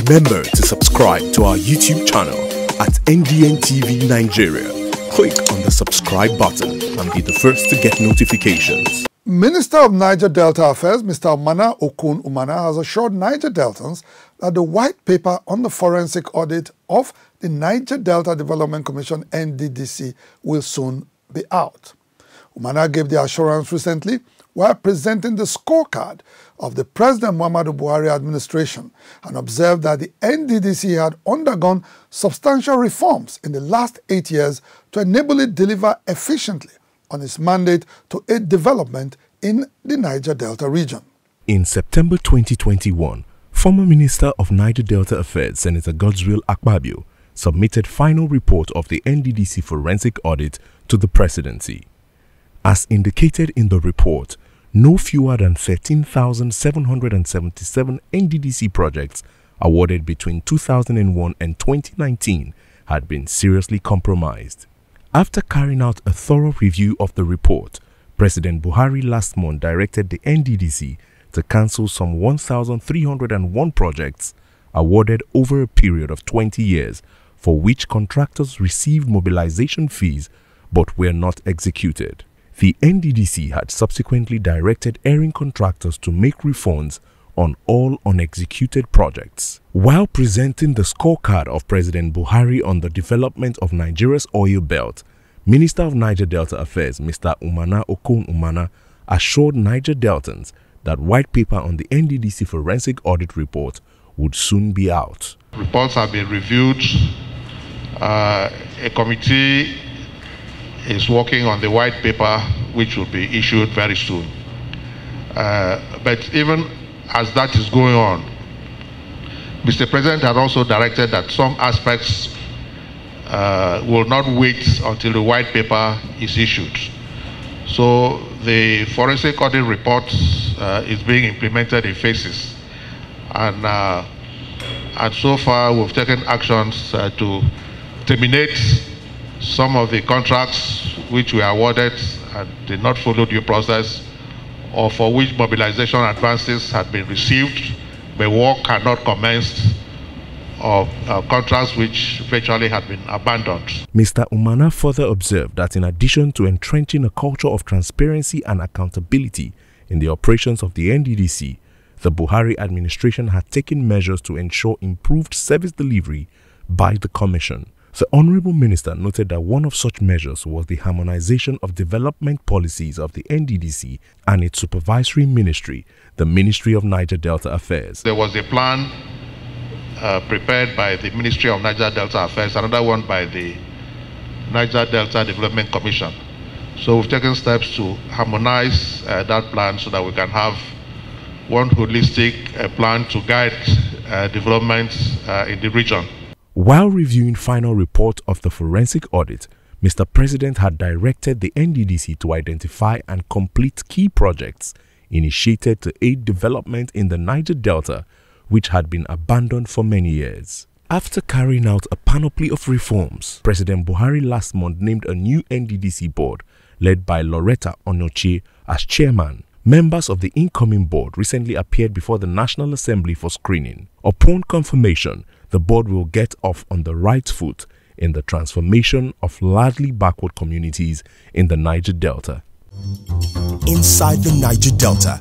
Remember to subscribe to our YouTube channel at NDN Nigeria. Click on the subscribe button and be the first to get notifications. Minister of Niger Delta Affairs, Mr. Okon Umana, has assured Niger Deltans that the white paper on the forensic audit of the Niger Delta Development Commission (Nddc) will soon be out. Umana gave the assurance recently while presenting the scorecard of the President Muhammadu Buhari administration and observed that the Nddc had undergone substantial reforms in the last 8 years to enable it deliver efficiently on its mandate to aid development in the Niger Delta region. In September 2021, former Minister of Niger Delta Affairs, Senator Godswill Akpabio, submitted final report of the Nddc forensic audit to the presidency. As indicated in the report, no fewer than 13,777 Nddc projects awarded between 2001 and 2019 had been seriously compromised. After carrying out a thorough review of the report, President Buhari last month directed the Nddc to cancel some 1,301 projects awarded over a period of 20 years for which contractors received mobilization fees but were not executed. The Nddc had subsequently directed erring contractors to make refunds on all unexecuted projects. While presenting the scorecard of President Buhari on the development of Nigeria's oil belt, Minister of Niger Delta Affairs, Mr. Okon Umana, assured Niger Deltans that white paper on the Nddc forensic audit report would soon be out. Reports have been reviewed. A committee is working on the white paper, which will be issued very soon. But even as that is going on, Mr. President had also directed that some aspects will not wait until the white paper is issued. So the forensic audit report is being implemented in phases. And so far we've taken actions to terminate some of the contracts which were awarded and did not follow due process, or for which mobilization advances had been received but work had not commenced, or contracts which virtually had been abandoned. Mr. Umana further observed that in addition to entrenching a culture of transparency and accountability in the operations of the Nddc, the Buhari administration had taken measures to ensure improved service delivery by the Commission. The Honorable Minister noted that one of such measures was the harmonization of development policies of the Nddc and its supervisory ministry, the Ministry of Niger Delta Affairs. There was a plan prepared by the Ministry of Niger Delta Affairs, another one by the Niger Delta Development Commission. So we've taken steps to harmonize that plan so that we can have one holistic plan to guide development in the region. While reviewing final report of the forensic audit, Mr. President had directed the Nddc to identify and complete key projects initiated to aid development in the Niger Delta, which had been abandoned for many years. After carrying out a panoply of reforms, President Buhari last month named a new Nddc board led by Loretta Onochie as chairman. Members of the incoming board recently appeared before the National Assembly for screening. Upon confirmation, the board will get off on the right foot in the transformation of largely backward communities in the Niger Delta. Inside the Niger Delta,